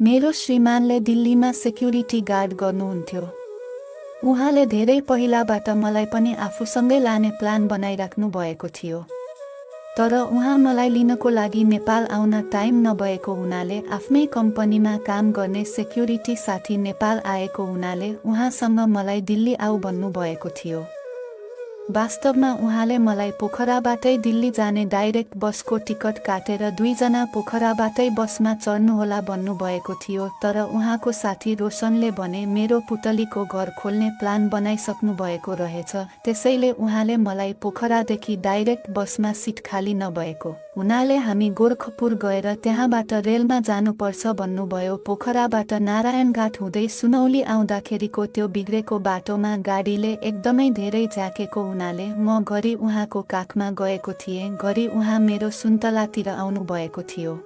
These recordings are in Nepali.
मेरो श्रीमानले दिल्लीमा सेक्युरिटी गार्ड गर्नुहुन्थ्यो। उहाँले धेरै पहिलाबाट मलाई पनि आफूसँगै लाने प्लान बनाइराख्नु भएको थियो। तर उहाँ मलाई लिनको लागि नेपाल आउन टाइम नभएको हुनाले आफ्नै कम्पनीमा काम गर्ने सेक्युरिटी साथी नेपाल आएको हुनाले उहाँसँग मलाई दिल्ली आऊ भन्नुभएको थियो। वास्तवमा उहाँले मलाई पोखराबाटै दिल्ली जाने डाइरेक्ट बसको टिकट काटेर 2 जना पोखराबाटै बसमा चढ्नुहोला भन्नुभएको थियो। तर उहाँको साथी रोशनले भने मेरो पुतलीको घर खोल्ने प्लान बनाइसक्नु भएको रहेछ, त्यसैले उहाँले मलाई पोखरादेखि डाइरेक्ट बसमा सिट खाली नभएको हुनाले हामी गोरखपुर गएर त्यहाँबाट रेलमा जानुपर्छ भन्नुभयो। पोखराबाट नारायणघाट हुँदै सुनौली आउँदाखेरिको त्यो बिग्रेको बाटोमा गाडीले एकदमै धेरै झ्याकेको हुनाले म घरि उहाँको काखमा गएको थिएँ, घरि उहाँ मेरो सुन्तलातिर आउनु भएको थियो।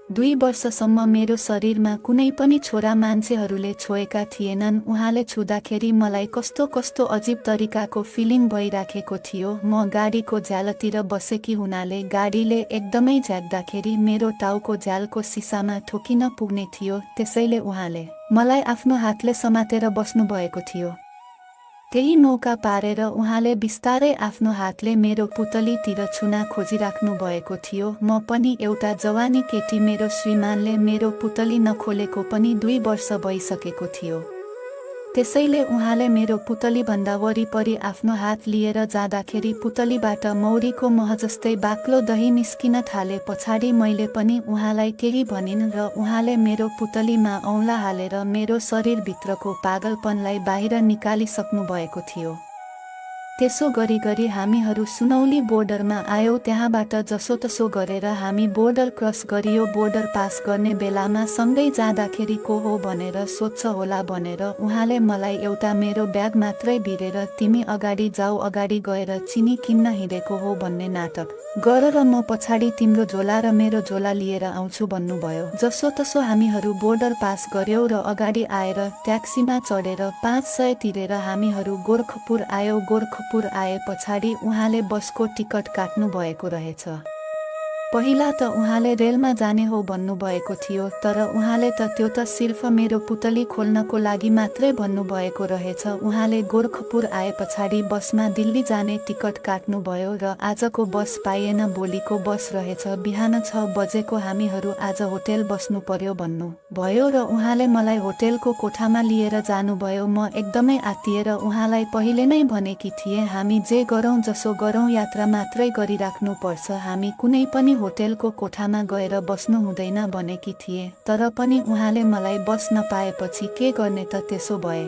2 वर्षसम्म मेरो शरीरमा कुनै पनि छोरा मान्छेहरूले छोएका थिएनन्। उहाँले छुँदाखेरि मलाई कस्तो कस्तो अजीब तरिकाको फिलिङ भइराखेको थियो। म गाडीको झ्यालतिर बसेकी हुनाले गाडीले एकदमै झ्याक्दाखेरि मेरो टाउको झ्यालको सिसामा ठोकिन पुग्ने थियो, त्यसैले उहाँले मलाई आफ्नो हातले समातेर बस्नु भएको थियो। त्यही मौका पारेर उहाँले बिस्तारै आफ्नो हातले मेरो पुतलीतिर छुना खोजिराख्नु भएको थियो। म पनि एउटा जवानी केटी, मेरो श्रीमानले मेरो पुतली नखोलेको पनि 2 वर्ष भइसकेको थियो। त्यसैले उहाँले मेरो पुतलीभन्दा वरिपरि आफ्नो हात लिएर जाँदाखेरि पुतलीबाट मौरीको मह जस्तै बाक्लो दही निस्किन थाले। पछाडि मैले पनि उहाँलाई केही भनिन् र उहाँले मेरो पुतलीमा औँला हालेर मेरो शरीरभित्रको पागलपनलाई बाहिर निकालिसक्नु भएको थियो। त्यसो गरी गरी हामीहरू सुनौली बोर्डरमा आयौँ। त्यहाँबाट जसोतसो गरेर हामी बोर्डर क्रस गरियो। बोर्डर पास गर्ने बेलामा सँगै जाँदाखेरि को हो भनेर सोध्छ होला भनेर उहाँले मलाई एउटा मेरो ब्याग मात्रै भिरेर तिमी अगाडि जाऊ, अगाडि गएर चिनी किन्न हिँडेको हो भन्ने नाटक गर र म पछाडि तिम्रो झोला र मेरो झोला लिएर आउँछु भन्नुभयो। जसोतसो हामीहरू बोर्डर पास गर्यौँ र अगाडि आएर ट्याक्सीमा चढेर 500 तिरेर हामीहरू गोरखपुर आयौँ। गोरखपुर आए पछाडि उहाँले बसको टिकट काट्नु भएको रहेछ। पहिला त उहाँले रेलमा जाने हो भन्नुभएको थियो, तर उहाँले त त्यो त सिर्फ मेरो पुतली खोल्नको लागि मात्रै भन्नुभएको रहेछ। उहाँले गोरखपुर आए पछाडि बसमा दिल्ली जाने टिकट काट्नुभयो र आजको बस पाइएन, भोलिको बस रहेछ, बिहान 6 बजेको, हामीहरू आज होटेल बस्नु पर्यो भन्नु भयो र उहाँले मलाई होटेलको कोठामा लिएर जानुभयो। म एकदमै आत्तिएर उहाँलाई पहिले नै भनेकी थिएँ, हामी जे गरौँ जसो गरौँ यात्रा मात्रै गरिराख्नु पर्छ, हामी कुनै पनि होटेलको कोठामा गएर बस्नु हुँदैन भनेकी थिएँ। तर पनि उहाँले मलाई बस नपाएपछि के गर्ने त, त्यसो भए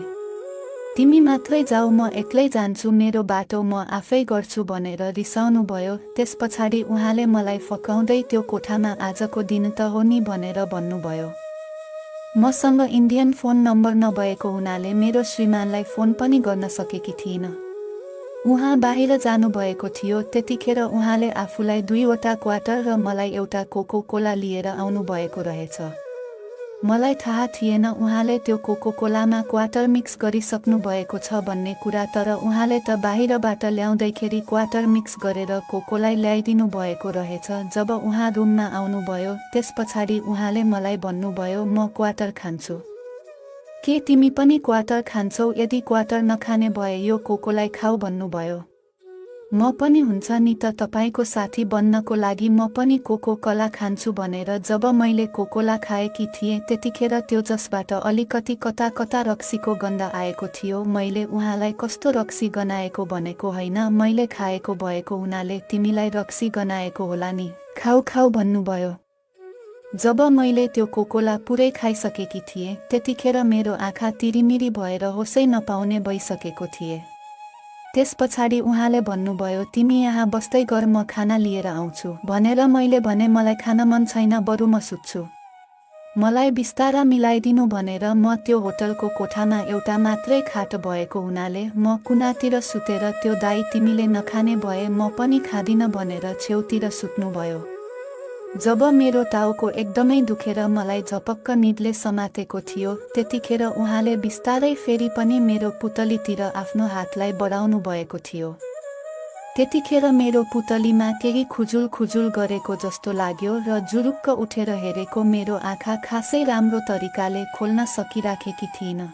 तिमी मात्रै जाऊ, म एक्लै जान्छु, मेरो बाटो म आफै गर्छु भनेर रिसाउनु भयो। त्यस पछाडि उहाँले मलाई फकाउँदै त्यो कोठामा आजको दिन त हो नि भनेर भन्नुभयो। मसँग इन्डियन फोन नम्बर नभएको हुनाले मेरो श्रीमानलाई फोन पनि गर्न सकेकी थिइनँ। उहाँ बाहिर जानुभएको थियो। त्यतिखेर उहाँले आफूलाई 2वटा क्वार्टर र मलाई एउटा कोको कोला लिएर आउनु भएको रहेछ। मलाई थाहा थिएन उहाँले त्यो कोको कोलामा क्वार्टर मिक्स गरिसक्नु भएको छ भन्ने कुरा, तर उहाँले त बाहिरबाट ल्याउँदैखेरि क्वार्टर मिक्स गरेर कोकोलाई ल्याइदिनु भएको रहेछ। जब उहाँ रुममा आउनुभयो त्यस पछाडि उहाँले मलाई भन्नुभयो, म क्वार्टर खान्छु, के तिमी पनि क्वार्टर खान्छौ? यदि क्वार्टर नखाने भए यो कोकोलाई खाऊ भन्नुभयो। म पनि हुन्छ नि त, तपाईँको साथी बन्नको लागि म पनि कोको कोला खान्छु भनेर जब मैले कोकोला खाएकी थिएँ त्यतिखेर त्यो जसबाट अलिकति कता कता रक्सीको गन्ध आएको थियो। मैले उहाँलाई कस्तो रक्सी गनाएको भनेको होइन, मैले खाएको भएको हुनाले तिमीलाई रक्सी गनाएको होला नि, खाऊ खाऊ भन्नुभयो। जब मैले त्यो कोकोला पुरै खाइसकेकी थिएँ त्यतिखेर मेरो आँखा तिरिमिरी भएर होसै नपाउने भइसकेको थिएँ। त्यस पछाडि उहाँले भन्नुभयो, तिमी यहाँ बस्दै गर, म खाना लिएर आउँछु भनेर मैले भने मलाई खान मन छैन, बरु म सुत्छु, मलाई बिस्तारा मिलाइदिनु भनेर म त्यो होटलको कोठामा एउटा मात्रै खाट भएको हुनाले म कुनातिर सुतेर त्यो दाइ तिमीले नखाने भए म पनि खादिनँ भनेर छेउतिर सुत्नुभयो। जब मेरो टाउको एकदमै दुखेर मलाई झपक्क निदले समातेको थियो त्यतिखेर उहाँले बिस्तारै फेरि पनि मेरो पुतलीतिर आफ्नो हातलाई बढाउनु भएको थियो। त्यतिखेर मेरो पुतलीमा केही खुजुल खुजुल गरेको जस्तो लाग्यो र जुरुक्क उठेर हेरेको मेरो आँखा खासै राम्रो तरिकाले खोल्न सकिराखेकी थिइनँ।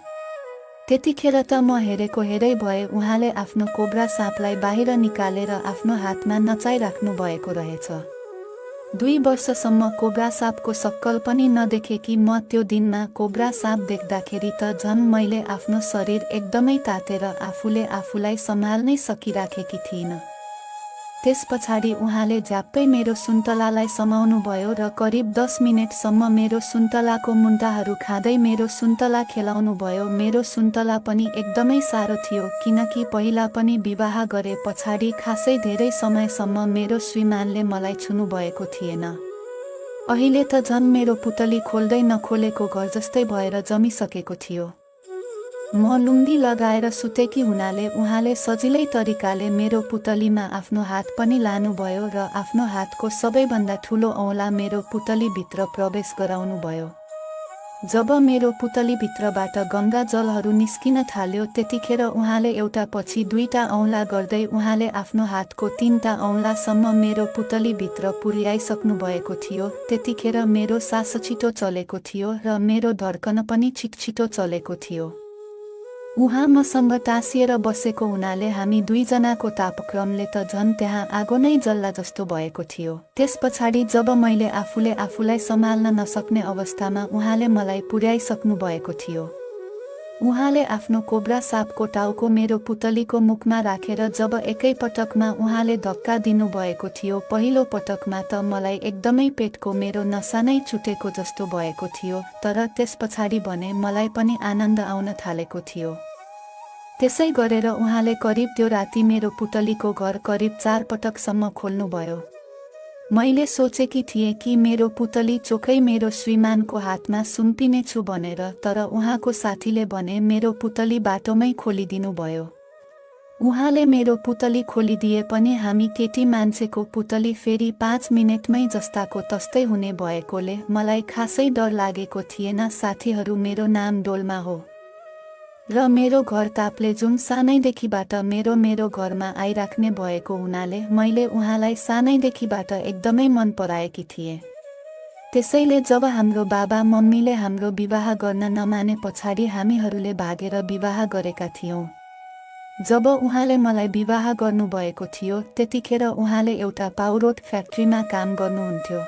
त्यतिखेर त म हेरेको हेरै भए उहाँले आफ्नो कोब्रा साँपलाई बाहिर निकालेर आफ्नो हातमा नचाइराख्नु भएको रहेछ। 2 वर्षसम्म कोब्रा साँपको सक्कल पनि नदेखेकी म त्यो दिनमा कोब्रा साँप देख्दाखेरि त झन् मैले आफ्नो शरीर एकदमै तातेर आफूलाई सम्हाल्नै सकिराखेकी थिइनँ। त्यस पछाडि उहाँले झ्याप्पै मेरो सुन्तलालाई समाउनुभयो र करिब 10 मिनेटसम्म मेरो सुन्तलाको मुन्टाहरू खाँदै मेरो सुन्तला खेलाउनुभयो। मेरो सुन्तला पनि एकदमै सारो थियो, किनकि पहिला पनि विवाह गरे पछाडि खासै धेरै समयसम्म मेरो श्रीमानले मलाई छुनु भएको थिएन। अहिले त झन् मेरो पुतली खोल्दै नखोलेको घर जस्तै भएर जमिसकेको थियो। म लुङ्गी लगाएर सुतेकी हुनाले उहाँले सजिलै तरिकाले मेरो पुतलीमा आफ्नो हात पनि लानुभयो र आफ्नो हातको सबैभन्दा ठुलो औँला मेरो पुतलीभित्र प्रवेश गराउनुभयो। जब मेरो पुतलीभित्रबाट गङ्गा जलहरू निस्किन थाल्यो त्यतिखेर उहाँले एउटा पछि 2टा औँला गर्दै उहाँले आफ्नो हातको 3टा औँलासम्म मेरो पुतलीभित्र पुर्याइसक्नु भएको थियो। त्यतिखेर मेरो सास छिटो चलेको थियो र मेरो धड्कन पनि छिटछिटो चलेको थियो। उहाँ मसँग टाँसिएर बसेको हुनाले हामी 2 जनाको तापक्रमले त झन् त्यहाँ आगो नै जल्ला जस्तो भएको थियो। त्यस पछाडि जब मैले आफूलाई सम्हाल्न नसक्ने अवस्थामा उहाँले मलाई पुर्याइसक्नु भएको थियो। उहाँले आफ्नो कोब्रा साँपको टाउको मेरो पुतलीको मुखमा राखेर जब एकैपटकमा उहाँले धक्का दिनुभएको थियो, पहिलो पटकमा त मलाई एकदमै पेटको मेरो नसा नै छुटेको जस्तो भएको थियो, तर त्यस पछाडि भने मलाई पनि आनन्द आउन थालेको थियो। त्यसै गरेर उहाँले करिब त्यो राति मेरो पुतलीको घर करिब 4 पटकसम्म खोल्नुभयो। मैले सोचेकी थिएँ कि मेरो पुतली चोखै मेरो श्रीमानको हातमा सुम्पिनेछु भनेर, तर उहाँको साथीले भने मेरो पुतली बाटोमै खोलिदिनु भयो। उहाँले मेरो पुतली खोलिदिए पनि हामी केटी मान्छेको पुतली फेरि 5 मिनेटमै जस्ताको तस्तै हुने भएकोले मलाई खासै डर लागेको थिएन। साथीहरू मेरो नाम डोल्मा हो र मेरो घर ताप्लेजुङ सानैदेखिबाट मेरो घरमा आइराख्ने भएको हुनाले मैले उहाँलाई सानैदेखिबाट एकदमै मन पराएकी थिएँ। त्यसैले जब हाम्रो बाबा मम्मीले हाम्रो विवाह गर्न नमाने पछाडि हामीहरूले भागेर विवाह गरेका थियौँ। जब उहाँले मलाई विवाह गर्नुभएको थियो त्यतिखेर उहाँले एउटा पाउरोट फ्याक्ट्रीमा काम गर्नुहुन्थ्यो।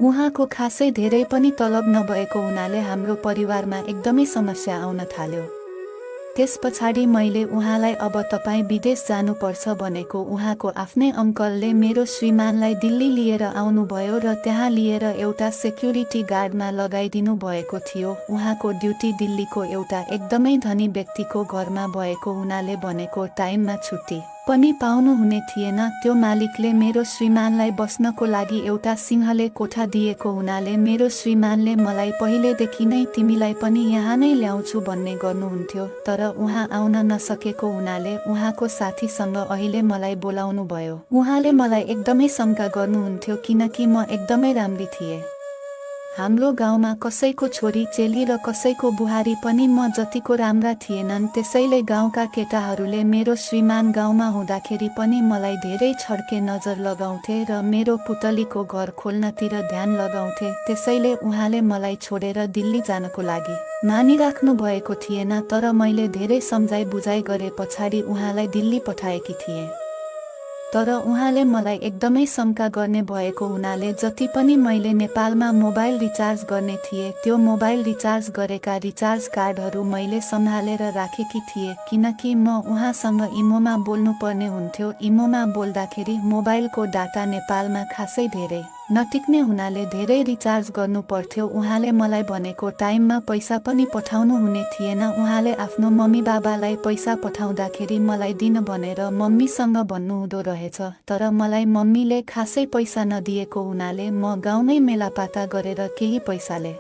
उहाँको खासै धेरै पनि तलब नभएको हुनाले हाम्रो परिवारमा एकदमै समस्या आउन थाल्यो। त्यस पछाडि मैले उहाँलाई अब तपाईँ विदेश जानुपर्छ भनेको उहाँको आफ्नै अङ्कलले मेरो श्रीमानलाई दिल्ली लिएर आउनुभयो र त्यहाँ लिएर एउटा सेक्युरिटी गार्डमा लगाइदिनु भएको थियो। उहाँको ड्युटी दिल्लीको एउटा एकदमै धनी व्यक्तिको घरमा भएको हुनाले भनेको टाइममा छुट्टी पनि पाउनुहुने थिएन। त्यो मालिकले मेरो श्रीमानलाई बस्नको लागि एउटा सिंहले कोठा दिएको हुनाले मेरो श्रीमानले मलाई पहिलेदेखि नै तिमीलाई पनि यहाँ नै ल्याउँछु भन्ने गर्नुहुन्थ्यो, तर उहाँ आउन नसकेको हुनाले उहाँको साथीसँग अहिले मलाई बोलाउनु भयो। उहाँले मलाई एकदमै शङ्का गर्नुहुन्थ्यो किनकि म एकदमै राम्री थिएँ। हाम्रो गाउँमा कसैको छोरी चेली र कसैको बुहारी पनि म जतिको राम्रा थिएनन्, त्यसैले गाउँका केटाहरूले मेरो श्रीमान गाउँमा हुँदाखेरि पनि मलाई धेरै छड्के नजर लगाउँथे र मेरो पुतलीको घर खोल्नतिर ध्यान लगाउँथे। त्यसैले उहाँले मलाई छोडेर दिल्ली जानको लागि मानिराख्नु भएको थिएन, तर मैले धेरै सम्झाइ बुझाइ गरे पछाडि उहाँलाई दिल्ली पठाएकी थिएँ। तर उहाँले मलाई एकदमै शङ्का गर्ने भएको हुनाले जति पनि मैले नेपालमा मोबाइल रिचार्ज गर्ने थिएँ त्यो मोबाइल रिचार्ज गरेका रिचार्ज कार्डहरू मैले सम्हालेर राखेकी थिएँ, किनकि म उहाँसँग इमोमा बोल्नुपर्ने हुन्थ्यो। इमोमा बोल्दाखेरि मोबाइलको डाटा नेपालमा खासै धेरै नटिक्ने हुनाले धेरै रिचार्ज गर्नु पर्थ्यो। उहाँले मलाई भनेको टाइममा पैसा पनि पठाउनु हुने थिएन। उहाँले आफ्नो मम्मी बाबालाई पैसा पठाउँदाखेरि मलाई दिन भनेर मम्मीसँग भन्नुहुँदो रहेछ, तर मलाई मम्मीले खासै पैसा नदिएको हुनाले म गाउँमै मेलापाता गरेर केही पैसाले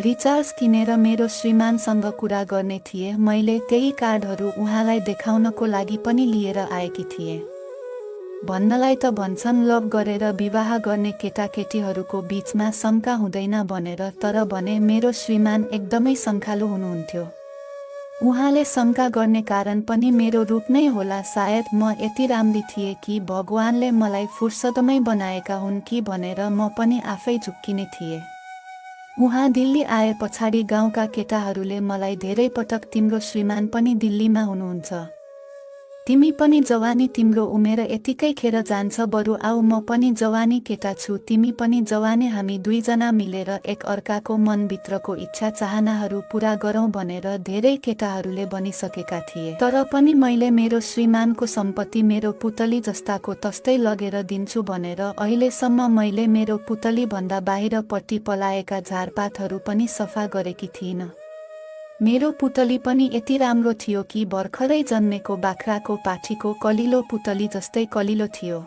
रिचार्ज किनेर मेरो श्रीमानसँग कुरा गर्ने थिएँ। मैले त्यही कार्डहरू उहाँलाई देखाउनको लागि पनि लिएर आएकी थिएँ। भन्नलाई त भन्छन् लभ गरेर विवाह गर्ने केटाकेटीहरूको बीचमा शङ्का हुँदैन भनेर, तर भने मेरो श्रीमान एकदमै शङ्कालु हुनुहुन्थ्यो। उहाँले शङ्का गर्ने कारण पनि मेरो रूप नै होला। सायद म यति राम्री थिएँ कि भगवानले मलाई फुर्सदमै बनाएका हुन् कि भनेर म पनि आफै झुक्किने थिएँ। उहाँ दिल्ली आए पछाडि गाउँका केटाहरूले मलाई धेरै पटक तिम्रो श्रीमान पनि दिल्लीमा हुनुहुन्छ, तिमी पनि जवानी, तिम्रो उमेर यतिकै खेर जान्छ, बरु आऊ म पनि जवानी केटा छु, तिमी पनि जवानी, हामी दुईजना मिलेर एक अर्काको मनभित्रको इच्छा चाहनाहरू पूरा गरौँ भनेर धेरै केटाहरूले भनिसकेका थिए। तर पनि मैले मेरो श्रीमानको सम्पत्ति मेरो पुतली जस्ताको तस्तै लगेर दिन्छु भनेर अहिलेसम्म मैले मेरो पुतली भन्दा बाहिरपट्टि पलाएका झारपातहरू पनि सफा गरेकी थिइनँ। मेरो पुतली पनि यति राम्रो थियो कि भर्खरै जन्मेको बाख्राको पाठीको कलिलो पुतली जस्तै कलिलो थियो।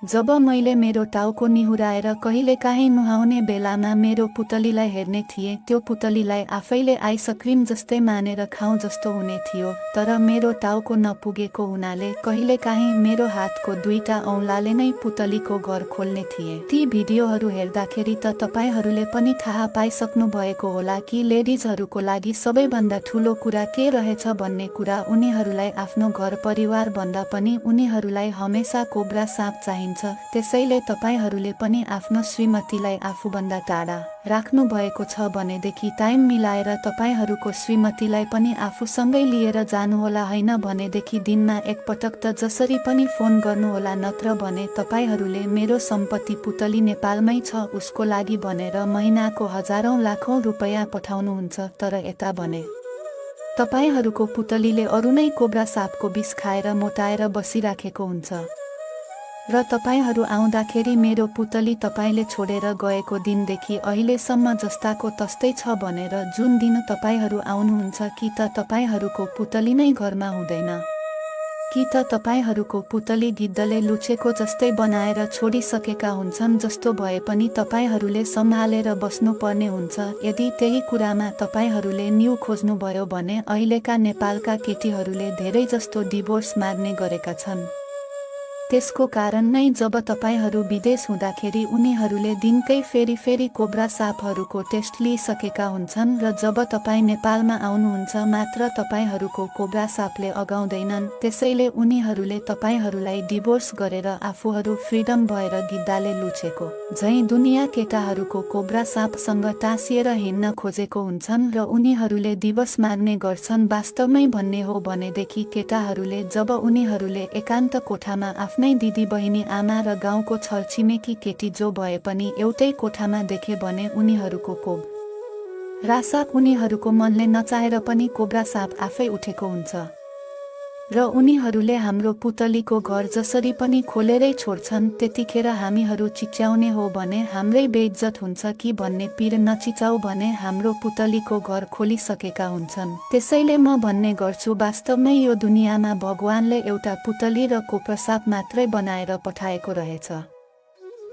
जब मैले मेरो टाउको निहुराएर कहिलेकाहीँ नुहाउने बेलामा मेरो पुतलीलाई हेर्ने थिएँ, त्यो पुतलीलाई आफैले आइसक्रिम जस्तै मानेर खाउँ जस्तो हुने थियो। तर मेरो टाउको नपुगेको हुनाले कहिलेकाहीँ मेरो हातको दुईटा औँलाले नै पुतलीको घर खोल्ने थिए। ती भिडियोहरू हेर्दाखेरि त तपाईहरूले पनि थाहा पाइसक्नु भएको होला कि लेडिजहरूको लागि सबैभन्दा ठुलो कुरा के रहेछ भन्ने कुरा। उनीहरूलाई आफ्नो घर परिवार भन्दा पनि उनीहरूलाई हमेसा कोब्रा साँप चाहिन्छ। त्यसैले तपाईहरूले पनि आफ्नो श्रीमतीलाई आफूभन्दा टाढा राख्नु भएको छ भनेदेखि टाइम मिलाएर तपाईहरूको श्रीमतीलाई पनि आफूसँगै लिएर जानुहोला, हैन भनेदेखि दिनमा एकपटक त जसरी पनि फोन गर्नुहोला, नत्र भने तपाईहरूले मेरो सम्पत्ति पुतली नेपालमै छ उसको लागि भनेर महिनाको हजारौं लाखौं रुपैयाँ पठाउनुहुन्छ। तर यता भने तपाईहरूको पुतलीले अरू नै कोब्रा सापको विष खाएर मोटाएर बसिराखेको हुन्छ र तपाईहरू आउँदाखेरि मेरो पुतली तपाईले छोडेर गएको दिनदेखि अहिलेसम्म जस्ताको तस्तै छ भनेर जुन दिन तपाईहरू आउनुहुन्छ, कि त तपाईहरूको पुतली नै घरमा हुँदैन, कि त तपाईहरूको पुतली गिद्धले लुचेको जस्तै बनाएर छोडिसकेका हुन्छन्। जस्तो भए पनि तपाईहरूले सम्हालेर बस्नुपर्ने हुन्छ। यदि त्यही कुरामा तपाईहरूले न्यु खोज्नुभयो भने अहिलेका नेपालका केटीहरूले धेरै जस्तो डिभोर्स माग्ने गरेका छन्। त्यसको कारण नै जब तपाईहरू विदेश हुँदाखेरि उनीहरूले दिनकै फेरि कोब्रा सापहरूको टेस्ट लिइसकेका हुन्छन् र जब तपाईँ नेपालमा आउनुहुन्छ मात्र तपाईहरूको कोब्रा सापले अगाउँदैनन्। त्यसैले उनीहरूले तपाईहरूलाई डिभोर्स गरेर आफूहरू फ्रिडम भएर गिद्धाले लुचेको झैं दुनिया केटाहरूको कोब्रा सापसँग टाँसिएर हिँड्न खोजेको हुन्छन् र उनीहरूले दिवस माग्ने गर्छन्। वास्तवमै भन्ने हो भनेदेखि केटाहरूले जब उनीहरूले एकान्त कोठामा आफ्नै दिदी बहिनी आमा र गाउँको छरछिमेकी केटी जो भए पनि एउटै कोठामा देखे भने उनीहरूको कोब्रा साप उनीहरूको मनले नचाहेर पनि कोब्रा साप आफै उठेको हुन्छ र उनीहरूले हाम्रो पुतलीको घर जसरी पनि खोलेरै छोड्छन्। त्यतिखेर हामीहरू चिच्याउने हो भने हाम्रै बेइज्जत हुन्छ कि भन्ने पिर नचिचाउ भने हाम्रो पुतलीको घर खोलिसकेका हुन्छन्। त्यसैले म भन्ने गर्छु, वास्तवमै यो दुनियाँमा भगवानले एउटा पुतली र कोब्रा साप मात्रै बनाएर पठाएको रहेछ।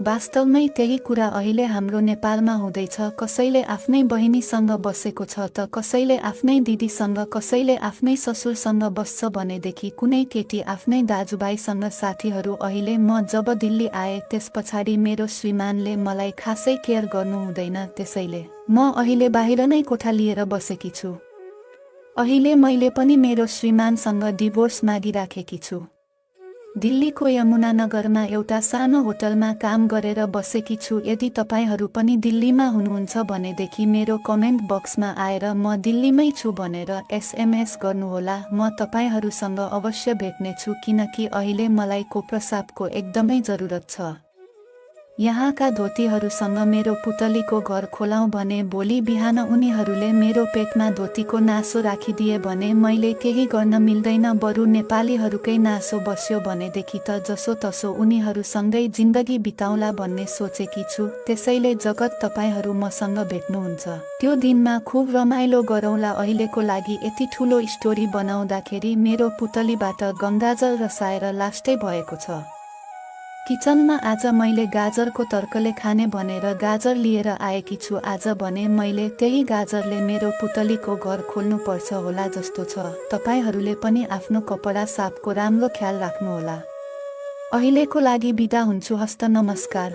वास्तवमै त्यही कुरा अहिले हाम्रो नेपालमा हुँदैछ। कसैले आफ्नै बहिनीसँग बसेको छ त कसैले आफ्नै दिदीसँग, कसैले आफ्नै ससुरसँग बस्छ भनेदेखि कुनै केटी आफ्नै दाजुभाइसँग। साथीहरू, अहिले म जब दिल्ली आए त्यस पछाडि मेरो श्रीमानले मलाई खासै केयर गर्नु हुँदैन, त्यसैले म अहिले बाहिर नै कोठा लिएर बसेकी छु। अहिले मैले पनि मेरो श्रीमानसँग डिभोर्स मागिराखेकी छु। दिल्लीको यमुनानगरमा एउटा सानो होटलमा काम गरेर बसेकी छु। यदि तपाईहरू पनि दिल्लीमा हुनुहुन्छ भनेदेखि मेरो कमेन्ट बक्समा आएर म दिल्लीमै छु भनेर SMS गर्नुहोला। म तपाईहरूसँग अवश्य भेट्ने छु, किनकि अहिले मलाई कोब्रा सापको एकदमै जरुरत छ। यहाँका धोतीहरूसँग मेरो पुतलीको घर खोलाउँ भने भोलि बिहान उनीहरूले मेरो पेटमा धोतीको नासो राखिदिए भने मैले केही गर्न मिल्दैन। बरु नेपालीहरूकै नासो बस्यो भनेदेखि त जसो तसो उनीहरूसँगै जिन्दगी बिताउला भन्ने सोचेकी छु। त्यसैले जगत तपाईहरू मसँग भेट्नुहुन्छ त्यो दिनमा खुब रमाइलो गरौँला। अहिलेको लागि यति ठुलो स्टोरी बनाउँदाखेरि मेरो पुतलीबाट गङ्गाजल रसाएर लास्टै भएको छ। किचनमा आज मैले गाजरको तर्कले खाने भनेर गाजर लिएर आएकी छु। आज भने मैले त्यही गाजरले मेरो पुतलीको घर खोल्नु पर्छ होला जस्तो छ। तपाईहरूले पनि आफ्नो कपडा सापको राम्रो ख्याल राख्नुहोला। अहिलेको लागि बिदा हुन्छु। हस्त नमस्कार।